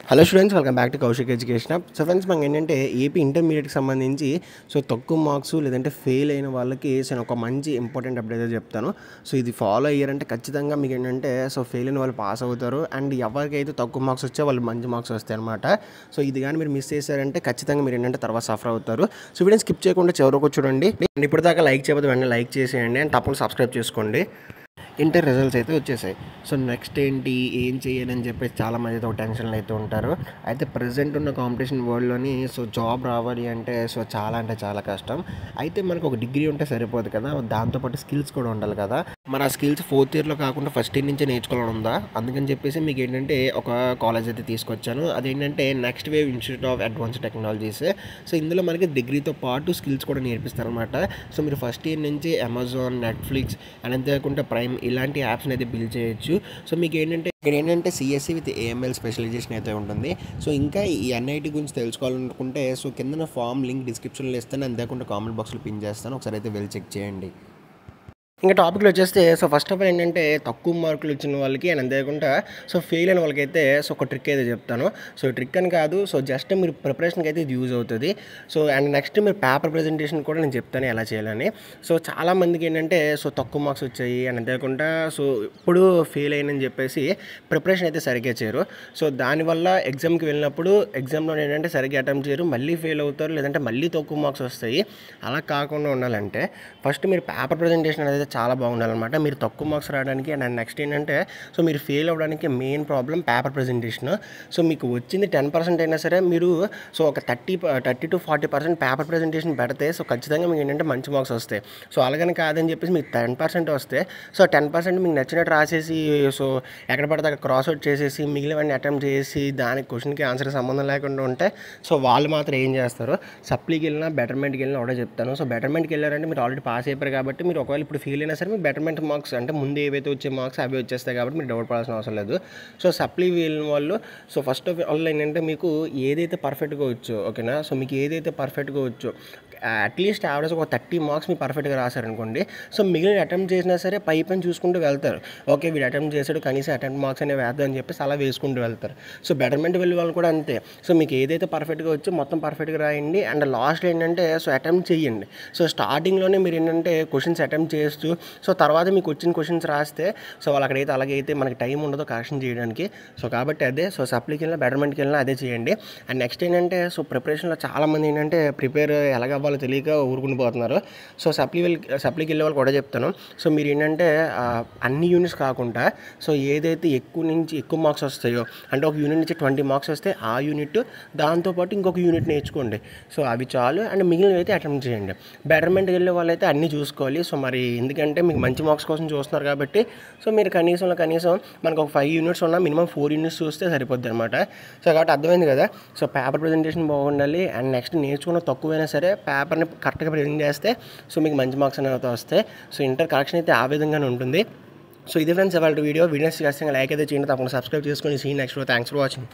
Hello students, welcome back to Kaushik education hub. So friends, మనకి ఏంటంటే AP ఇంటర్మీడియట్కి సంబంధించి తక్కువ మార్క్స్ లేదంటే ఫెయిల్ అయిన వాళ్ళకి నేను ఒక మంచి ఇంపార్టెంట్ అప్డేట్ అయితే చెప్తాను. సో ఇది ఫాలో అయ్యారంటే ఖచ్చితంగా మీకు ఏంటంటే ఫెయిల్ అయిన వాళ్ళు పాస్ అవుతారు. అండ్ ఎవరికైతే తక్కువ మార్క్స్ వచ్చే వాళ్ళు మంచి మార్క్స్ వస్తాయి అనమాట. సో ఇది కానీ మీరు మిస్ చేశారంటే ఖచ్చితంగా మీరు ఏంటంటే తర్వాత సఫర్ అవుతారు. సో వీడియో స్కిప్ చేయకుండా చివరికి చూడండి. అండ్ ఇప్పటిదాకా లైక్ చేయకపోతే వెంటనే లైక్ చేసేయండి అండ్ తప్పకుండా సబ్స్క్రైబ్ చేసుకోండి. ఇంటర్ రిజల్ట్స్ అయితే వచ్చేసాయి. సో నెక్స్ట్ ఏంటి, ఏం చేయాలని చెప్పేసి చాలామంది అయితే ఒక టెన్షన్లో అయితే ఉంటారు. అయితే ప్రజెంట్ ఉన్న కాంపిటీషన్ వరల్డ్లోని జాబ్ రావాలి అంటే చాలా అంటే చాలా కష్టం. అయితే మనకు ఒక డిగ్రీ ఉంటే సరిపోదు కదా, దాంతోపాటు స్కిల్స్ కూడా ఉండాలి కదా. మరి ఆ స్కిల్స్ ఫోర్త్ ఇయర్లో కాకుండా ఫస్ట్ ఇయర్ నుంచే నేర్చుకోవాలని ఉందా. అందుకని చెప్పేసి మీకు ఏంటంటే ఒక కాలేజ్ అయితే తీసుకొచ్చాను. అదేంటంటే next wave institute of advance technologies. So ఇందులో మనకి డిగ్రీతో పాటు స్కిల్స్ కూడా నేర్పిస్తారు అనమాట. సో మీరు ఫస్ట్ ఇయర్ నుంచి అమెజాన్, నెట్ఫ్లిక్స్ అండ్ అంతేకాకుండా ప్రైమ్ ఇలాంటి యాప్స్ని అయితే బిల్డ్ చేయొచ్చు. సో మీకు ఏంటంటే సిఎస్సి విత్ ఏఎంఎల్ స్పెషలైజేషన్ అయితే ఉంటుంది. సో ఇంకా ఈ ఎన్ఐటి గురించి తెలుసుకోవాలనుకుంటే కింద ఫామ్ లింక్ డిస్క్రిప్షన్లో ఇస్తాను, అంతేకాకుండా కామెంట్ బాక్స్లో పిన్ చేస్తాను, ఒకసారి అయితే వెళ్ళి చెక్ చేయండి. ఇంకా టాపిక్లో వచ్చేస్తే ఫస్ట్ ఆఫ్ ఆల్ ఏంటంటే తక్కువ మార్కులు ఇచ్చిన వాళ్ళకి అండ్ అంతేకాకుండా ఫెయిల్ అయిన వాళ్ళకైతే ఒక ట్రిక్ అయితే చెప్తాను. ట్రిక్ అని కాదు, జస్ట్ మీరు ప్రిపరేషన్కి అయితే ఇది యూజ్ అవుతుంది. అండ్ నెక్స్ట్ మీరు పేపర్ ప్రజెంటేషన్ కూడా నేను చెప్తాను ఎలా చేయాలని. చాలామందికి ఏంటంటే తక్కువ మార్క్స్ వచ్చాయి అండ్ అంతేకాకుండా ఇప్పుడు ఫెయిల్ అయ్యని చెప్పేసి ప్రిపరేషన్ అయితే సరిగ్గా చేయరు. దానివల్ల ఎగ్జామ్కి వెళ్ళినప్పుడు ఎగ్జామ్లో ఏంటంటే సరిగ్గా అటెంప్ట్ చేయరు, మళ్ళీ ఫెయిల్ అవుతారు, లేదంటే మళ్ళీ తక్కువ మార్క్స్ వస్తాయి. అలా కాకుండా ఉండాలంటే ఫస్ట్ మీరు పేపర్ ప్రజెంటేషన్ అనేది చాలా బాగుండాలన్నమాట. మీరు తక్కువ మార్క్స్ రావడానికి అండ్ నెక్స్ట్ ఏంటంటే మీరు ఫెయిల్ అవ్వడానికి మెయిన్ ప్రాబ్లం పేపర్ ప్రజెంటేషన్. మీకు వచ్చింది 10% అయినా సరే మీరు ఒక 30 to 40% పేపర్ ప్రజెంటేషన్ పెడితే ఖచ్చితంగా మీకు ఏంటంటే మంచి మార్క్స్ వస్తాయి. అలాగని కాదని చెప్పేసి మీకు 10% వస్తే 10% మీకు నచ్చినట్టు రాసేసి ఎక్కడ పడితే అక్కడ క్రాస్ అవుట్ చేసేసి మిగిలినవన్నీ అటెంప్ట్ చేసి దానికి క్వశ్చన్కి ఆన్సర్కి సంబంధం లేకుండా ఉంటే వాళ్ళు మాత్రం ఏం చేస్తారు, సప్లీకి వెళ్ళినా బెటర్మెంట్కి వెళ్ళినా ఒకటే చెప్తాను. బెటర్మెంట్కి వెళ్ళారంటే మీరు ఆల్రెడీ పాస్ అయిపోయారు కాబట్టి మీరు ఒకవేళ ఇప్పుడు ఫెయిల్ అయినా సరే మీ బెటర్మెంట్ మార్క్స్ అంటే ముందు ఏవైతే వచ్చే మార్క్స్ అవి వచ్చేస్తాయి కాబట్టి మీరు డౌట్ పడాల్సిన అవసరం లేదు. సప్లీ వెళ్ళిన వాళ్ళు ఫస్ట్ ఆఫ్ ఆల్ ఏంటంటే మీకు ఏదైతే పర్ఫెక్ట్గా వచ్చో, ఓకేనా. మీకు ఏదైతే పర్ఫెక్ట్గా వచ్చో అట్లీస్ట్ యావరేజ్ ఒక 30 మార్క్స్ మీరు పర్ఫెక్ట్గా రాశారనుకోండి. మిగిలిన అటెంప్ట్ చేసినా సరే పై చూసుకుంటూ వెళ్తారు. ఓకే, వీడు అటెంప్ట్ చేశాడు, కనీసం అటెంప్ట్ మార్క్స్ అనేవి వేద్దాం అని చెప్పేసి అలా వేసుకుంటూ వెళ్తారు. బెటర్మెంట్ వెళ్ళే వాళ్ళు కూడా అంతే. మీకు ఏదైతే పర్ఫెక్ట్గా వచ్చో మొత్తం పర్ఫెక్ట్గా రాయండి అండ్ లాస్ట్ ఏంటంటే అటెంప్ట్ చేయండి. స్టార్టింగ్లోనే మీరు ఏంటంటే క్వశ్చన్స్ అటెంప్ట్ చేస్తూ తర్వాత మీకు వచ్చిన క్వశ్చన్స్ రాస్తే వాళ్ళు అక్కడైతే అలాగైతే మనకి టైం ఉండదు కరెక్షన్ చేయడానికి. కాబట్టి అదే సప్లీకి వెళ్ళినా బెటర్మెంట్కి వెళ్ళినా అదే చేయండి. అండ్ నెక్స్ట్ ఏంటంటే ప్రిపరేషన్లో చాలామంది ఏంటంటే ప్రిపేర్ ఎలాగవ్వాలో తెలియక ఊరుకుని పోతున్నారు. సప్లీకి వెళ్ళే వాళ్ళు కూడా చెప్తాను. మీరు ఏంటంటే అన్ని యూనిట్స్ కాకుండా ఏదైతే ఎక్కువ మార్క్స్ వస్తాయో, అంటే ఒక యూనిట్ నుంచి 20 మార్క్స్ వస్తే ఆ యూనిట్ దాంతోపాటు ఇంకొక యూనిట్ నేర్చుకోండి. అవి చాలు అండ్ మిగిలినవి అయితే అటెంప్ట్ చేయండి. బెటర్మెంట్కి వెళ్ళే వాళ్ళు అయితే అన్నీ చూసుకోవాలి. మరి ఎందుకంటే మీకు మంచి మార్క్స్ కోసం చూస్తున్నారు కాబట్టి మీరు కనీసం మనకు ఒక 5 యూనిట్స్ ఉన్నా మినిమం 4 యూనిట్స్ చూస్తే సరిపోద్ది అనమాట. కాబట్టి అర్థమైంది కదా. పేపర్ ప్రజెంటేషన్ బాగుండాలి అండ్ నెక్స్ట్ నేర్చుకున్న తక్కువైనా సరే పేపర్ని కరెక్ట్గా ప్రజెంట్ చేస్తే మీకు మంచి మార్క్స్ అనేవి వస్తాయి. ఇంటర్ కరెక్షన్ అయితే ఆ విధంగానే ఉంటుంది. ఇది ఫ్రెండ్స్ ఇవాళ వీడియో ఖచ్చితంగా లైక్ అయితే చేయండి, తప్పకుండా సబ్స్క్రైబ్ చేసుకొని see next. Thanks for watching.